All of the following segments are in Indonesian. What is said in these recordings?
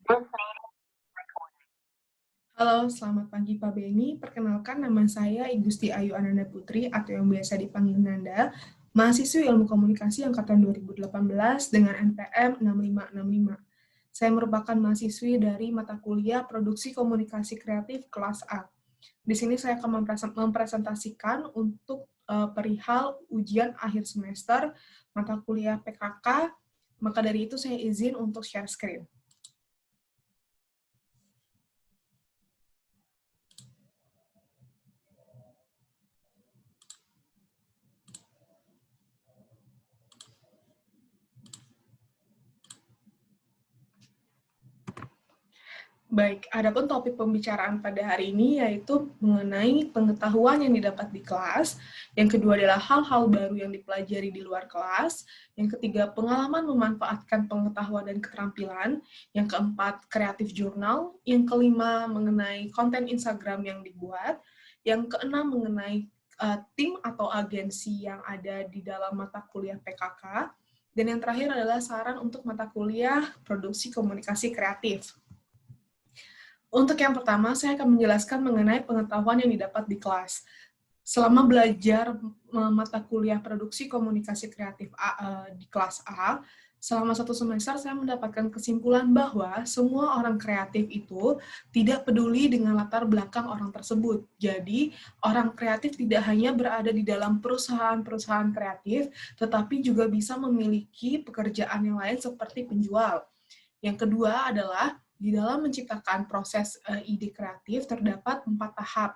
Halo, selamat pagi Pak Beni. Perkenalkan nama saya Igusti Ayu Ananda Putri atau yang biasa dipanggil Nanda, mahasiswi Ilmu Komunikasi angkatan 2018 dengan NPM 6565. Saya merupakan mahasiswi dari mata kuliah Produksi Komunikasi Kreatif kelas A. Di sini saya akan mempresentasikan untuk perihal ujian akhir semester mata kuliah PKK. Maka dari itu saya izin untuk share screen. Baik, adapun topik pembicaraan pada hari ini yaitu mengenai pengetahuan yang didapat di kelas, yang kedua adalah hal-hal baru yang dipelajari di luar kelas, yang ketiga pengalaman memanfaatkan pengetahuan dan keterampilan, yang keempat kreatif jurnal, yang kelima mengenai konten Instagram yang dibuat, yang keenam mengenai tim atau agensi yang ada di dalam mata kuliah PKK, dan yang terakhir adalah saran untuk mata kuliah produksi komunikasi kreatif. Untuk yang pertama, saya akan menjelaskan mengenai pengetahuan yang didapat di kelas. Selama belajar mata kuliah produksi komunikasi kreatif di kelas A, selama 1 semester saya mendapatkan kesimpulan bahwa semua orang kreatif itu tidak peduli dengan latar belakang orang tersebut. Jadi, orang kreatif tidak hanya berada di dalam perusahaan-perusahaan kreatif, tetapi juga bisa memiliki pekerjaan yang lain seperti penjual. Yang kedua adalah di dalam menciptakan proses ide kreatif terdapat 4 tahap.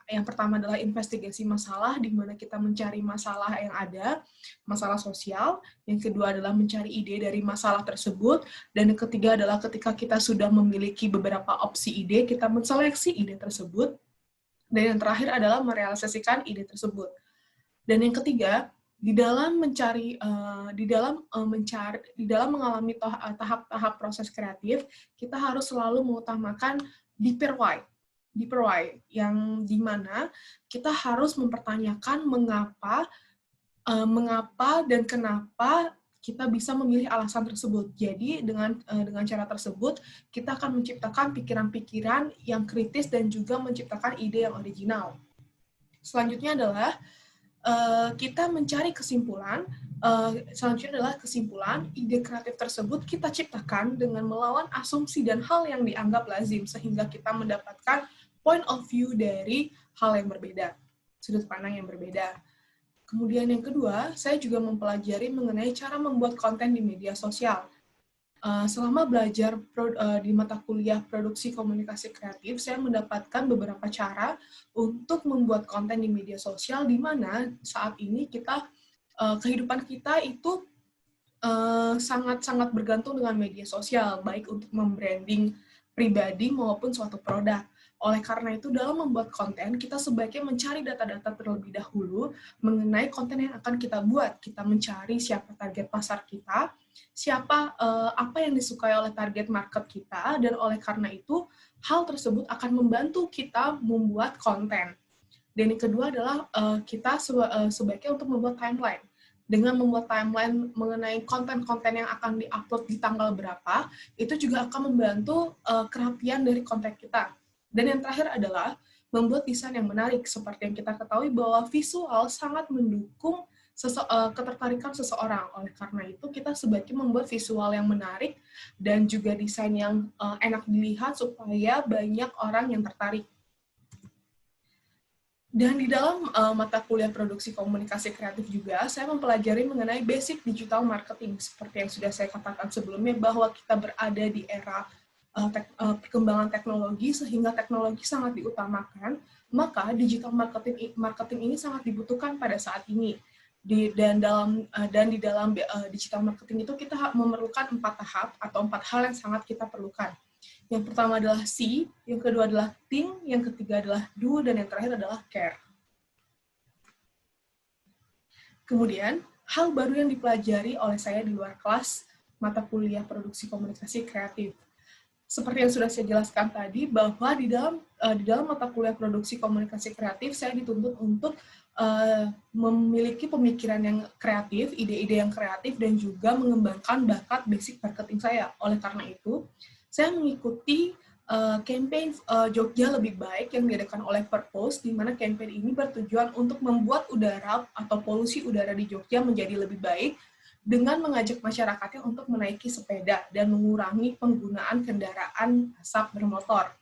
Yang pertama adalah investigasi masalah, di mana kita mencari masalah yang ada, masalah sosial. Yang kedua adalah mencari ide dari masalah tersebut. Dan yang ketiga adalah ketika kita sudah memiliki beberapa opsi ide, kita menseleksi ide tersebut. Dan yang terakhir adalah merealisasikan ide tersebut. Dan yang ketiga, di dalam mengalami tahap-tahap proses kreatif, kita harus selalu mengutamakan deeper why, yang dimana kita harus mempertanyakan mengapa dan kenapa kita bisa memilih alasan tersebut. Jadi dengan cara tersebut kita akan menciptakan pikiran-pikiran yang kritis dan juga menciptakan ide yang original. Selanjutnya adalah kita mencari kesimpulan. Selanjutnya adalah kesimpulan, ide kreatif tersebut kita ciptakan dengan melawan asumsi dan hal yang dianggap lazim, sehingga kita mendapatkan point of view dari hal yang berbeda, sudut pandang yang berbeda. Kemudian yang kedua, saya juga mempelajari mengenai cara membuat konten di media sosial. Selama belajar di mata kuliah produksi komunikasi kreatif, saya mendapatkan beberapa cara untuk membuat konten di media sosial, di mana saat ini kehidupan kita itu sangat-sangat bergantung dengan media sosial, baik untuk membranding pribadi maupun suatu produk. Oleh karena itu, dalam membuat konten, kita sebaiknya mencari data-data terlebih dahulu mengenai konten yang akan kita buat. Kita mencari siapa target pasar kita, apa yang disukai oleh target market kita, dan oleh karena itu, hal tersebut akan membantu kita membuat konten. Dan yang kedua adalah kita sebaiknya untuk membuat timeline. Dengan membuat timeline mengenai konten-konten yang akan di-upload di tanggal berapa, itu juga akan membantu kerapian dari konten kita. Dan yang terakhir adalah membuat desain yang menarik. Seperti yang kita ketahui bahwa visual sangat mendukung ketertarikan seseorang. Oleh karena itu, kita sebaiknya membuat visual yang menarik dan juga desain yang enak dilihat supaya banyak orang yang tertarik. Dan di dalam mata kuliah produksi komunikasi kreatif juga, saya mempelajari mengenai basic digital marketing. Seperti yang sudah saya katakan sebelumnya, bahwa kita berada di era perkembangan teknologi, sehingga teknologi sangat diutamakan, maka digital marketing ini sangat dibutuhkan pada saat ini. Dan di dalam digital marketing itu kita memerlukan 4 tahap atau 4 hal yang sangat kita perlukan. Yang pertama adalah see, yang kedua adalah think, yang ketiga adalah do, dan yang terakhir adalah care. Kemudian, hal baru yang dipelajari oleh saya di luar kelas mata kuliah produksi komunikasi kreatif. Seperti yang sudah saya jelaskan tadi, bahwa di dalam mata kuliah produksi komunikasi kreatif, saya dituntut untuk memiliki pemikiran yang kreatif, ide-ide yang kreatif, dan juga mengembangkan bakat basic marketing saya. Oleh karena itu, saya mengikuti campaign Jogja Lebih Baik yang diadakan oleh Purpose, di mana campaign ini bertujuan untuk membuat udara atau polusi udara di Jogja menjadi lebih baik dengan mengajak masyarakatnya untuk menaiki sepeda dan mengurangi penggunaan kendaraan asap bermotor.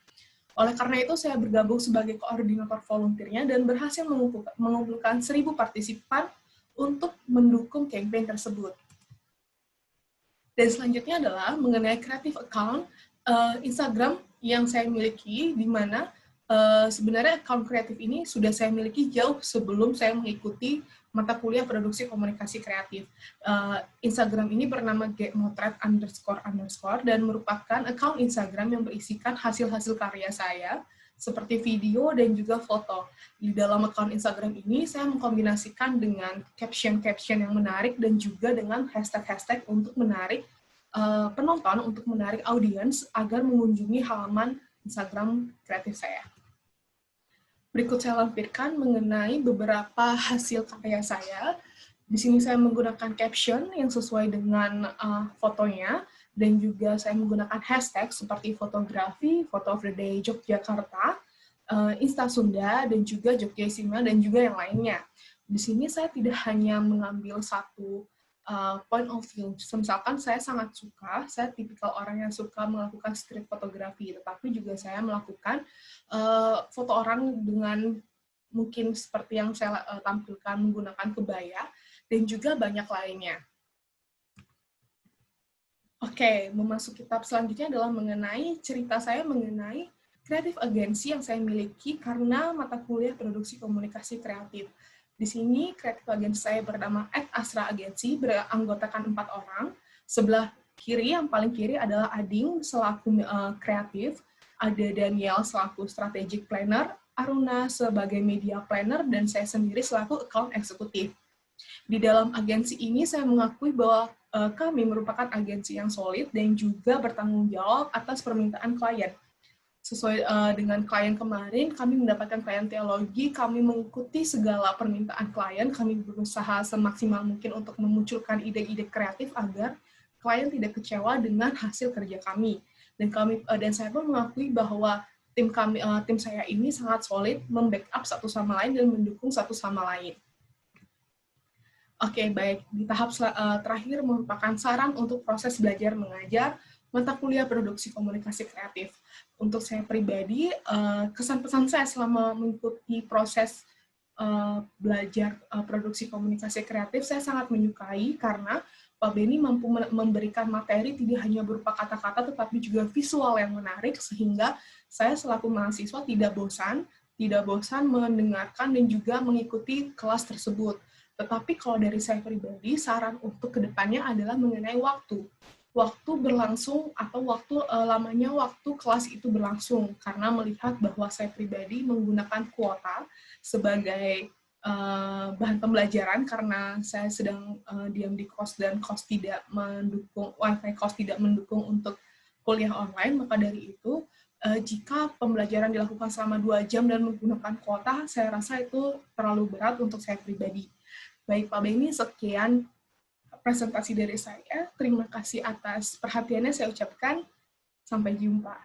Oleh karena itu, saya bergabung sebagai koordinator volunteernya dan berhasil mengumpulkan 1.000 partisipan untuk mendukung campaign tersebut. Dan selanjutnya adalah mengenai creative account Instagram yang saya miliki, di mana sebenarnya account kreatif ini sudah saya miliki jauh sebelum saya mengikuti mata kuliah produksi komunikasi kreatif. Instagram ini bernama @motret__ dan merupakan account Instagram yang berisikan hasil-hasil karya saya, seperti video dan juga foto. Di dalam account Instagram ini, saya mengkombinasikan dengan caption-caption yang menarik dan juga dengan hashtag-hashtag untuk menarik penonton, untuk menarik audiens agar mengunjungi halaman Instagram kreatif saya. Berikut saya lampirkan mengenai beberapa hasil karya saya. Di sini saya menggunakan caption yang sesuai dengan fotonya, dan juga saya menggunakan hashtag seperti fotografi, photo of the day Yogyakarta, Insta Sunda, dan juga Jogjaisima, dan juga yang lainnya. Di sini saya tidak hanya mengambil satu point of view. Misalkan saya sangat suka, saya tipikal orang yang suka melakukan street fotografi, tetapi juga saya melakukan foto orang dengan mungkin seperti yang saya tampilkan menggunakan kebaya, dan juga banyak lainnya. Oke, memasuki tahap selanjutnya adalah mengenai cerita saya mengenai kreatif agensi yang saya miliki karena mata kuliah produksi komunikasi kreatif. Di sini kreatif agensi saya bernama @asra agensi, beranggotakan 4 orang. Sebelah kiri, yang paling kiri adalah Ading selaku kreatif, ada Daniel selaku strategic planner, Aruna sebagai media planner, dan saya sendiri selaku account eksekutif. Di dalam agensi ini saya mengakui bahwa kami merupakan agensi yang solid dan juga bertanggung jawab atas permintaan klien. Sesuai dengan klien kemarin, kami mendapatkan klien teologi, kami mengikuti segala permintaan klien, kami berusaha semaksimal mungkin untuk memunculkan ide-ide kreatif agar klien tidak kecewa dengan hasil kerja kami. Dan saya pun mengakui bahwa tim saya ini sangat solid, membackup satu sama lain dan mendukung satu sama lain. Oke, baik. Di tahap terakhir merupakan saran untuk proses belajar mengajar mata kuliah produksi komunikasi kreatif. Untuk saya pribadi, kesan-pesan saya selama mengikuti proses belajar produksi komunikasi kreatif, saya sangat menyukai karena Pak Beni mampu memberikan materi tidak hanya berupa kata-kata, tetapi juga visual yang menarik, sehingga saya selaku mahasiswa tidak bosan mendengarkan dan juga mengikuti kelas tersebut. Tetapi kalau dari saya pribadi, saran untuk kedepannya adalah mengenai waktu. Waktu berlangsung atau lamanya waktu kelas itu berlangsung, karena melihat bahwa saya pribadi menggunakan kuota sebagai bahan pembelajaran karena saya sedang diam di kos dan kos tidak mendukung, wifi kos tidak mendukung untuk kuliah online, maka dari itu jika pembelajaran dilakukan selama 2 jam dan menggunakan kuota, saya rasa itu terlalu berat untuk saya pribadi. Baik Pak Beni, sekian presentasi dari saya. Terima kasih atas perhatiannya saya ucapkan. Sampai jumpa.